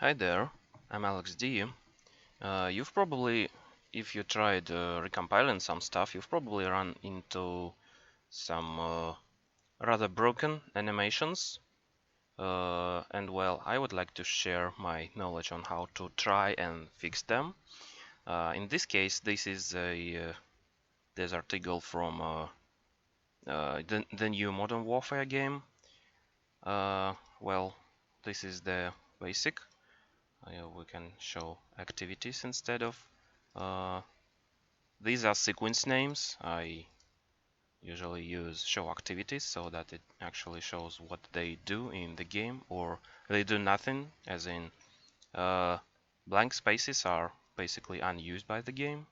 Hi there, I'm Alex D. You've probably, if you tried recompiling some stuff, you've probably run into some rather broken animations. And well, I would like to share my knowledge on how to try and fix them. In this case, this is this article from the new Modern Warfare game. Well, this is the basic. We can show activities instead of these are sequence names. I usually use show activities so that it actually shows what they do in the game, or they do nothing, as in blank spaces are basically unused by the game,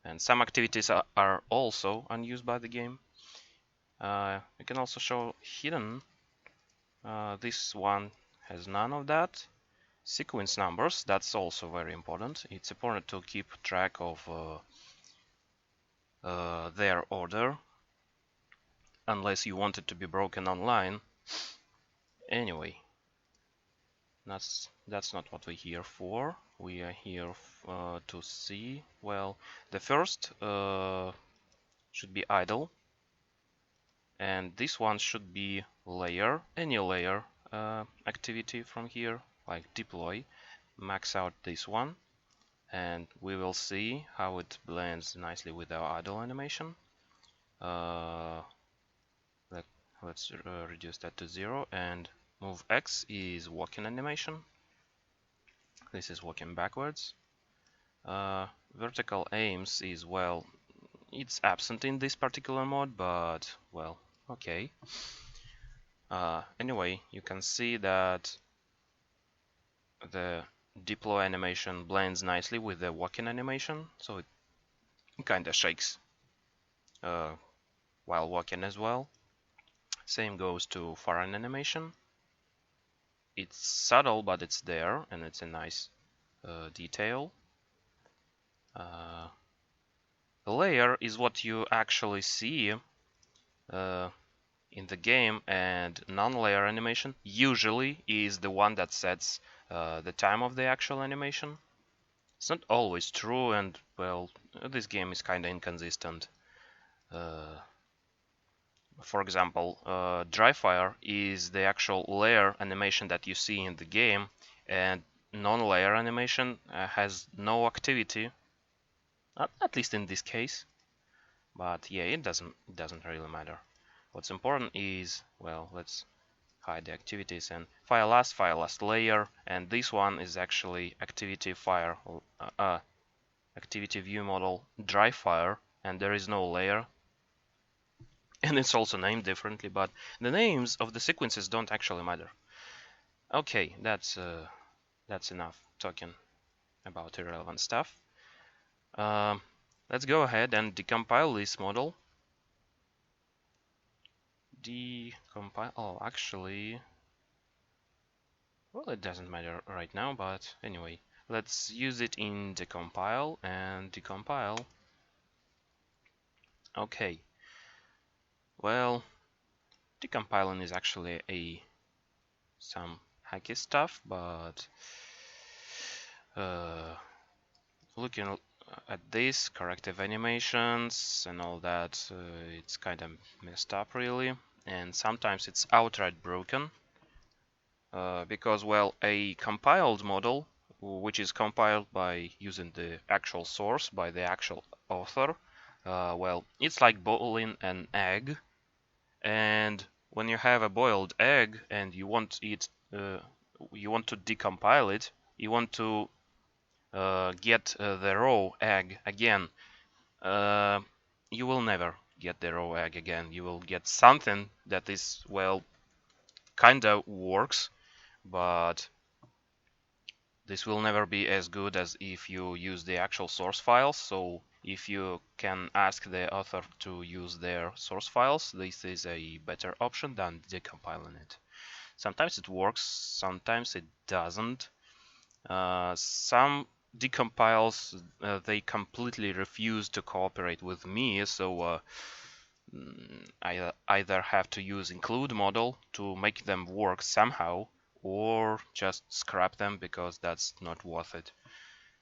and some activities are also unused by the game. You can also show hidden. This one has none of that. Sequence numbers, that's also very important. It's important to keep track of their order, unless you want it to be broken online. Anyway, that's not what we're here for. We are here to see, well, the first should be idle, and this one should be layer, any layer activity from here, like deploy. Max out this one, and we will see how it blends nicely with our idle animation. Let's reduce that to 0, and move X is walking animation. This is walking backwards. Vertical aims is, well, it's absent in this particular mode, but, well, okay. Anyway, you can see that the deploy animation blends nicely with the walking animation, so it kinda shakes while walking as well. Same goes to foreign animation. It's subtle, but it's there, and it's a nice detail. The layer is what you actually see in the game, and non-layer animation usually is the one that sets the time of the actual animation. It's not always true, and well, this game is kinda inconsistent. For example, dry fire is the actual layer animation that you see in the game, and non-layer animation has no activity, at least in this case. But yeah, it doesn't really matter. What's important is, well, let's hide the activities and file last layer, and this one is actually activity fire, activity view model dry fire, and there is no layer. And it's also named differently, but the names of the sequences don't actually matter. Okay, that's enough talking about irrelevant stuff. Let's go ahead and decompile this model. Decompile. Oh, actually, well, it doesn't matter right now, but anyway, let's use it in decompile and decompile. Okay. Well, decompiling is actually some hacky stuff, but looking at this, corrective animations and all that, it's kind of messed up really, and sometimes it's outright broken, because, well, a compiled model, which is compiled by using the actual source by the actual author, well, it's like boiling an egg. And when you have a boiled egg and you want it, you want to decompile it, you want to get the raw egg again. You will never get the raw egg again. You will get something that is, well, kinda works, but this will never be as good as if you use the actual source files. So if you can ask the author to use their source files, this is a better option than decompiling it. Sometimes it works, sometimes it doesn't. Some decompiles, they completely refuse to cooperate with me, so I either have to use include model to make them work somehow, or just scrap them because that's not worth it.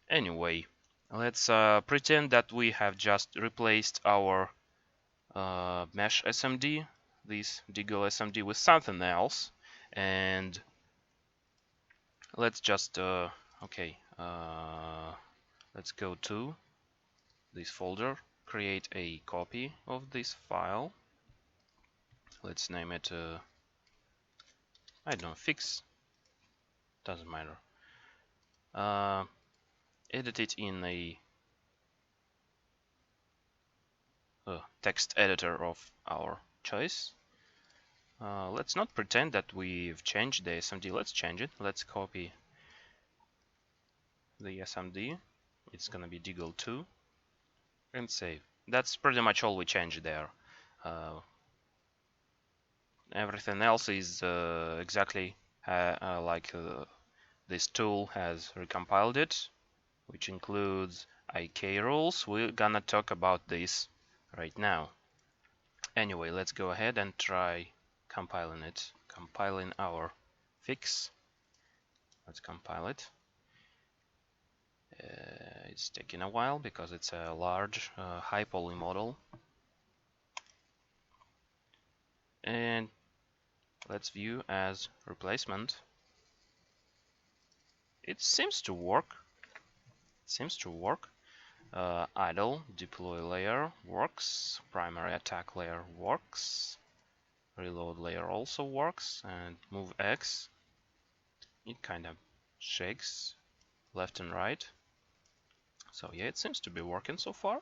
Anyway, let's pretend that we have just replaced our mesh SMD, this Deagle SMD, with something else, and let's just let's go to this folder, create a copy of this file. Let's name it I don't know, fix, doesn't matter. Edit it in a text editor of our choice. Let's not pretend that we've changed the SMD. Let's change it. Let's copy the SMD. It's gonna be Deagle2 and save. That's pretty much all we changed there. Everything else is exactly like this tool has recompiled it, which includes IK rules. We're gonna talk about this right now. Anyway, let's go ahead and try compiling it. Compiling our fix. Let's compile it. It's taking a while because it's a large high poly model. And let's view as replacement. It seems to work. Idle deploy layer works. Primary attack layer works. Reload layer also works. And move X. It kind of shakes left and right. So yeah, it seems to be working so far.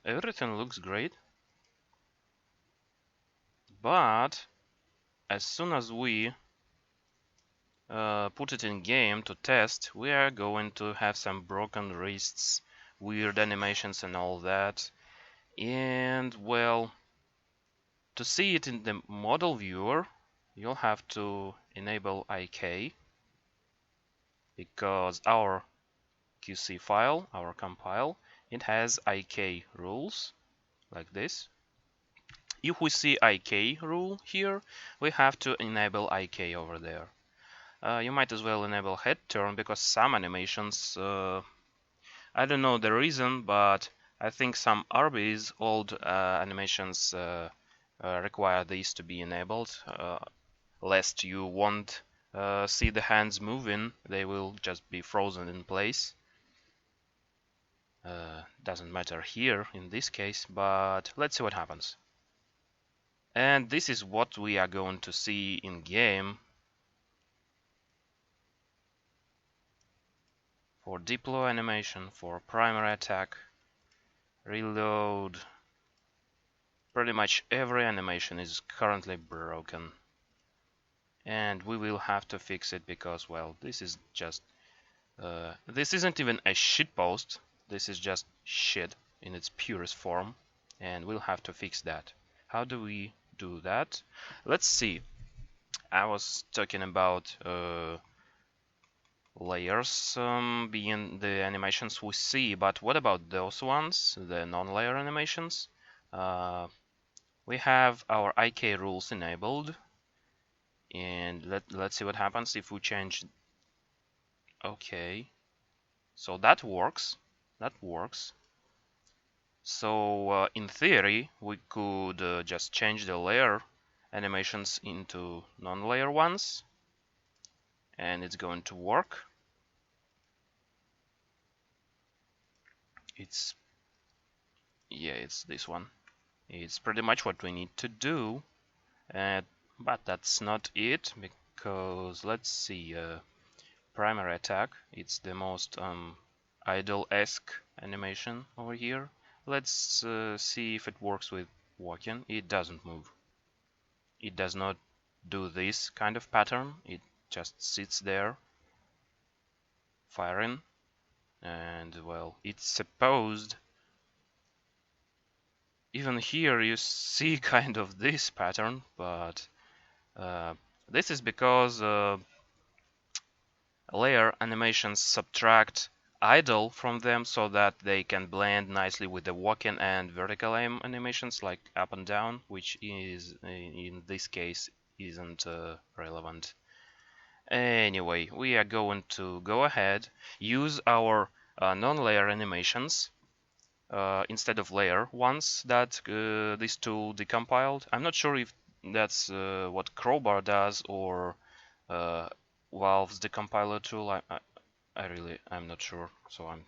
Everything looks great. But as soon as we put it in game to test, we are going to have some broken wrists, weird animations and all that. And well, to see it in the model viewer, you'll have to enable IK, because our QC file, our compile, it has IK rules like this. If we see IK rule here, we have to enable IK over there. You might as well enable head turn, because some animations, I don't know the reason, but I think some RB's old animations require these to be enabled, lest you won't see the hands moving, they will just be frozen in place. Doesn't matter here in this case, but let's see what happens. And this is what we are going to see in game. For deploy animation, for primary attack, reload, pretty much every animation is currently broken. And we will have to fix it because, well, this is just this isn't even a shitpost, this is just shit in its purest form, and we'll have to fix that. How do we do that? Let's see. I was talking about layers being the animations we see, but what about those ones, the non-layer animations? We have our IK rules enabled, and let's see what happens if we change. Okay, so that works. So in theory, we could just change the layer animations into non-layer ones, and it's going to work. It's this one. It's pretty much what we need to do, but that's not it, because let's see, primary attack, it's the most idle-esque animation over here. Let's see if it works with walking. It doesn't move. It does not do this kind of pattern. It just sits there firing, and well, it's supposed. Even here you see kind of this pattern, but this is because layer animations subtract idle from them so that they can blend nicely with the walking and vertical aim animations like up and down, which is in this case isn't relevant. Anyway, we are going to go ahead, use our non-layer animations instead of layer ones that this tool decompiled. I'm not sure if that's what Crowbar does or Valve's decompiler tool. I'm not sure, so I'm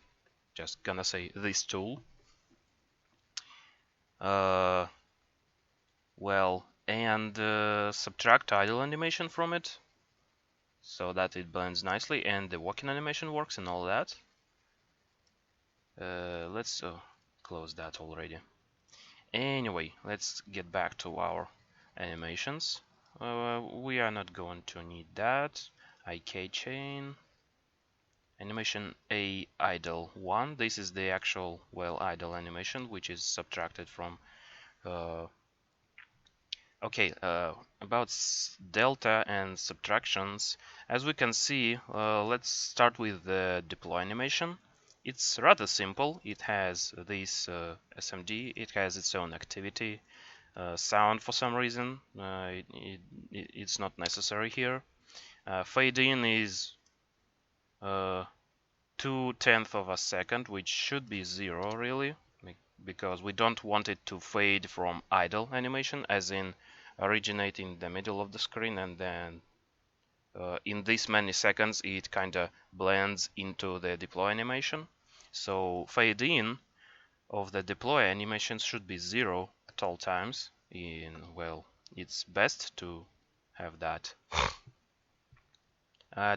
just gonna say this tool. Well, and subtract idle animation from it so that it blends nicely and the walking animation works and all that. Let's close that already. Anyway, let's get back to our animations. We are not going to need that. IK chain. Animation A idle 1. This is the actual idle animation which is subtracted from okay, about delta and subtractions. As we can see, let's start with the deploy animation. It's rather simple. It has this SMD, it has its own activity, sound for some reason. It's not necessary here. Fade in is 2/10 of a second, which should be 0 really, because we don't want it to fade from idle animation, as in originate in the middle of the screen and then in this many seconds it kinda blends into the deploy animation. So fade in of the deploy animation should be 0 at all times. It's best to have that.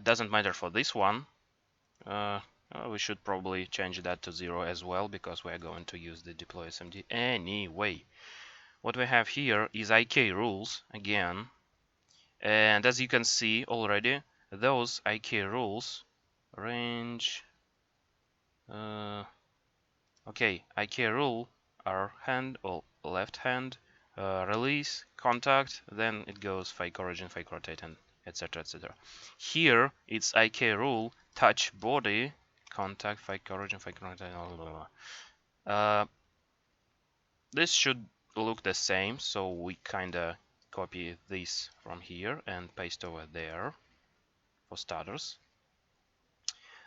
Doesn't matter for this one. We should probably change that to 0 as well, because we are going to use the deploy SMD anyway. What we have here is IK rules again, and as you can see already, those IK rules range. Okay, IK rule are hand or left hand, release, contact, then it goes fake origin, fake rotate, and etc. etc. Here it's IK rule touch body, contact, fake origin, fake rotate, blah, blah, blah. This should look the same, so we kinda copy this from here and paste over there for starters.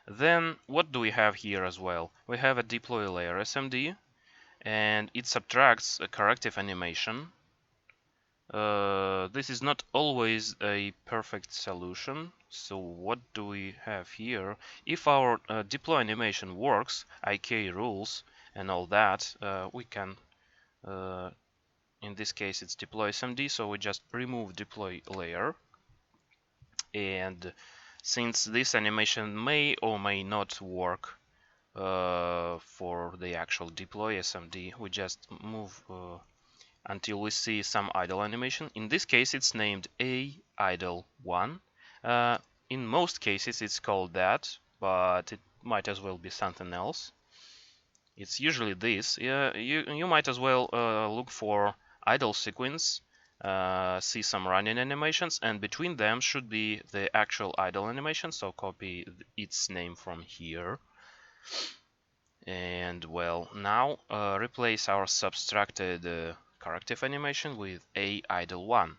Then what do we have here as well? We have a deploy layer SMD, and it subtracts a corrective animation. This is not always a perfect solution, so what do we have here? If our deploy animation works, IK rules and all that, we can in this case it's deploy SMD, so we just remove deploy layer, and since this animation may or may not work for the actual deploy SMD, we just move until we see some idle animation. In this case it's named A idle 1. In most cases it's called that, but it might as well be something else. It's usually this. You might as well look for idle sequence, see some running animations, and between them should be the actual idle animation, so copy its name from here. And well, now replace our subtracted corrective animation with A idle 1.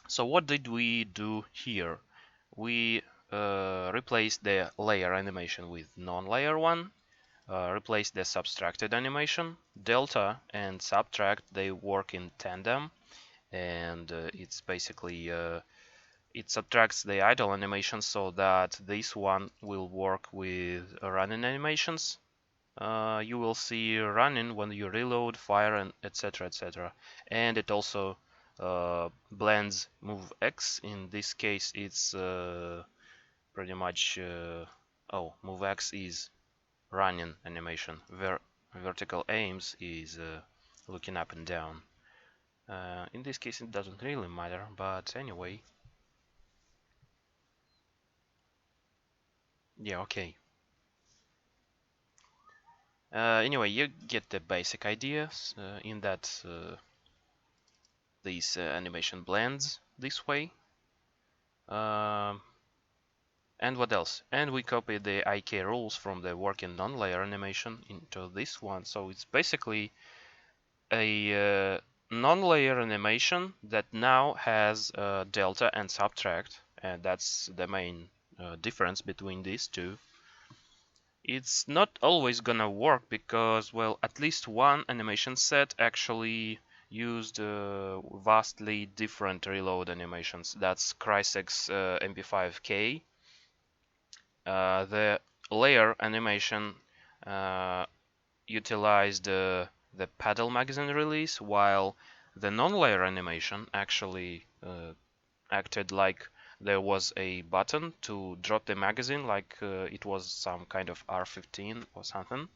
So what did we do here? We replaced the layer animation with non-layer one, replace the subtracted animation. Delta and subtract, they work in tandem, and it's basically it subtracts the idle animation so that this one will work with running animations. You will see running when you reload, fire, and etc. etc. And it also blends move X. In this case, it's pretty much move X is running animation. Vertical aims is looking up and down. In this case it doesn't really matter, but anyway. Yeah, okay. Anyway, you get the basic ideas in that these animation blends this way. And what else? And we copy the IK rules from the working non-layer animation into this one. So it's basically a non-layer animation that now has delta and subtract, and that's the main difference between these two. It's not always gonna work because, well, at least one animation set actually used vastly different reload animations. That's Crysek's MP5K. The layer animation utilized the paddle magazine release, while the non-layer animation actually acted like there was a button to drop the magazine, like it was some kind of R15 or something.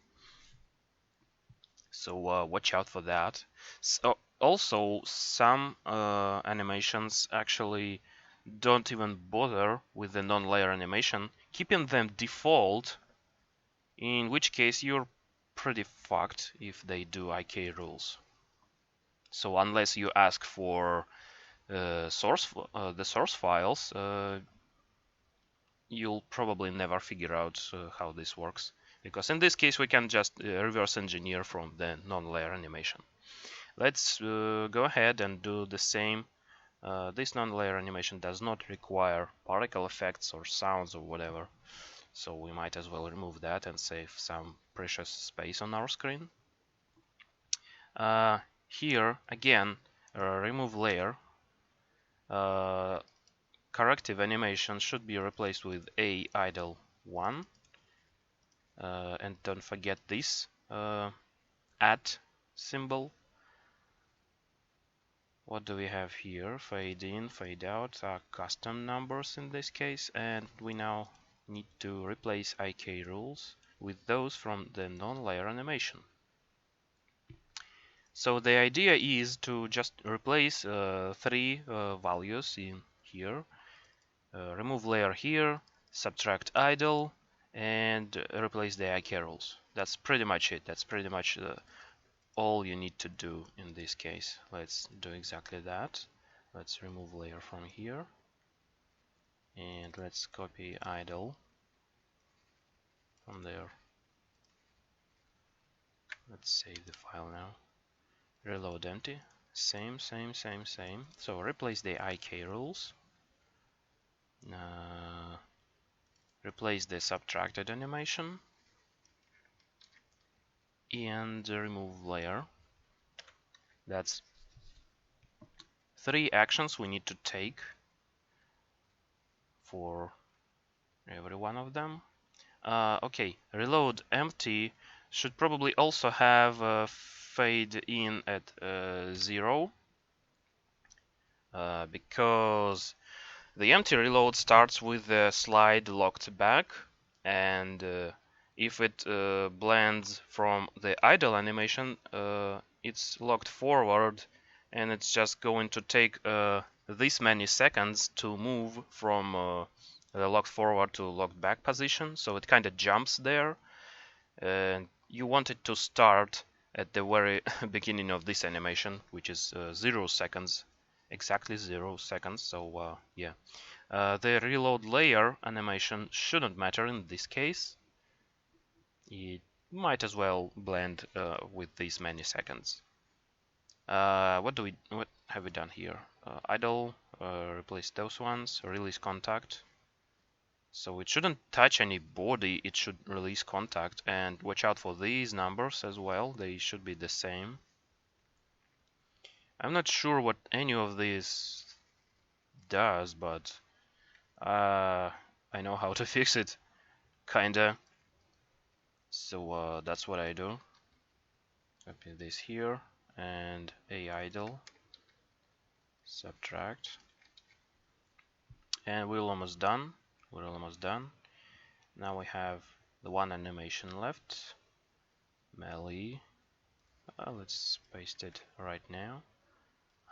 So watch out for that. So also, some animations actually don't even bother with the non-layer animation, keeping them default, in which case you're pretty fucked if they do IK rules. So unless you ask for the source files, you'll probably never figure out how this works, because in this case we can just reverse engineer from the non-layer animation. Let's go ahead and do the same. This non-layer animation does not require particle effects or sounds or whatever, so we might as well remove that and save some precious space on our screen. Here again, remove layer. Corrective animation should be replaced with a idle 1, and don't forget this at symbol. What do we have here? Fade in, fade out are custom numbers in this case, and we now need to replace IK rules with those from the non-layer animation. So the idea is to just replace three values in here. Remove layer here, subtract idle, and replace the IK rules. That's pretty much it. That's pretty much all you need to do in this case. Let's do exactly that. Let's remove layer from here, and let's copy idle from there. Let's save the file now. Reload empty. Same. So replace the IK rules. Replace the subtracted animation and remove layer. That's three actions we need to take for every one of them. Okay, reload empty should probably also have fade in at 0, because the empty reload starts with the slide locked back, and if it blends from the idle animation, it's locked forward, and it's just going to take this many seconds to move from the locked forward to locked back position. So it kind of jumps there, and you want it to start at the very beginning of this animation, which is 0 seconds, exactly 0 seconds. So yeah. The reload layer animation shouldn't matter in this case. It might as well blend with these many seconds. What have we done here? Idle, replace those ones, release contact. So it shouldn't touch any body, it should release contact, and watch out for these numbers as well, they should be the same. I'm not sure what any of these does, but I know how to fix it, kinda. So that's what I do. Copy this here and a idle, subtract, and we're almost done. Now we have the one animation left, melee. Let's paste it right now.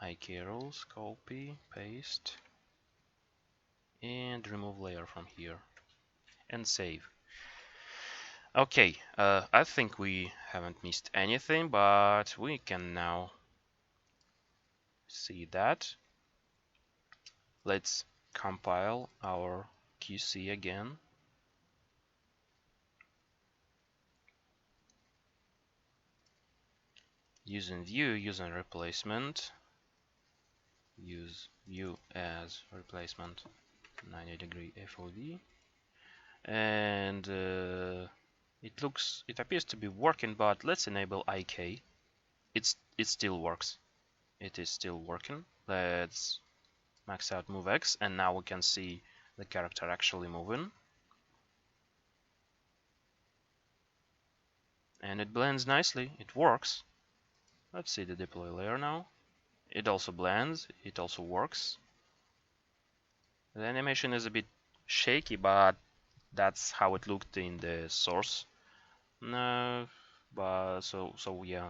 IK rules, copy, paste, and remove layer from here and save. Okay, I think we haven't missed anything, but we can now see that. Let's compile our QC again. Using view, using replacement. Use view as replacement 90-degree FOV. And it appears to be working, but let's enable IK. It still works. It is still working. Let's max out move X, and now we can see the character actually moving. And it blends nicely. It works. Let's see the deploy layer now. It also blends. It also works. The animation is a bit shaky, but that's how it looked in the source. No, but so yeah,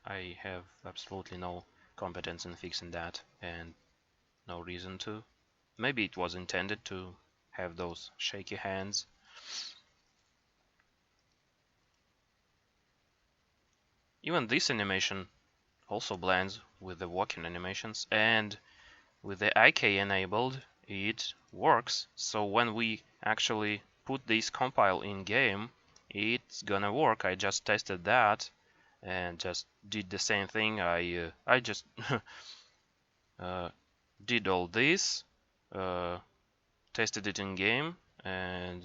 I have absolutely no competence in fixing that, and no reason to. Maybe it was intended to have those shaky hands. Even this animation also blends with the walking animations, and with the IK enabled, it works. So when we actually put this compile in game, it's gonna work. I just tested that and just did the same thing. I just did all this, tested it in game, and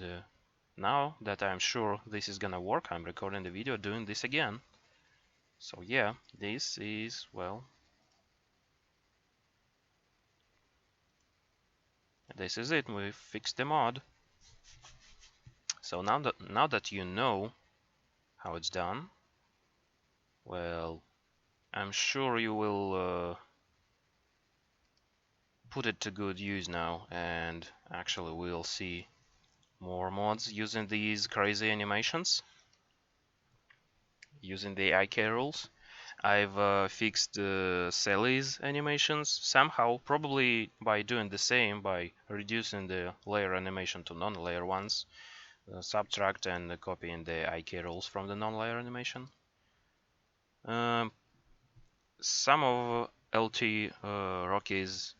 now that I'm sure this is gonna work, I'm recording the video doing this again. So yeah, this is, well, this is it. We fixed the mod. So now that you know how it's done, well, I'm sure you will put it to good use now, and actually we'll see more mods using these crazy animations, using the IK rules. I've fixed Sally's animations somehow, probably by doing the same, by reducing the layer animation to non-layer ones, subtract and copying the IK rules from the non-layer animation. Some of LT Rocky's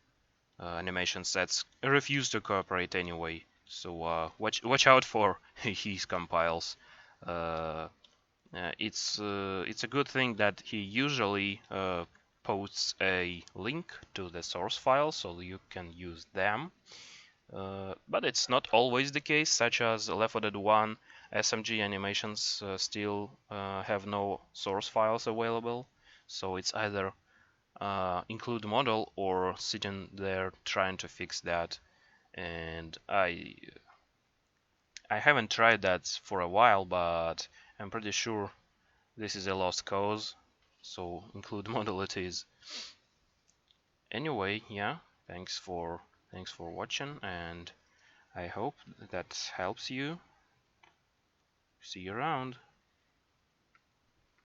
animation sets refuse to cooperate anyway, so watch out for his compiles. It's a good thing that he usually posts a link to the source file so you can use them. But it's not always the case, such as L4D2 SMG animations still have no source files available, so it's either include model or sitting there trying to fix that. And I haven't tried that for a while, but I'm pretty sure this is a lost cause, so include model it is. Anyway, yeah, thanks for watching, and I hope that helps you. See you around.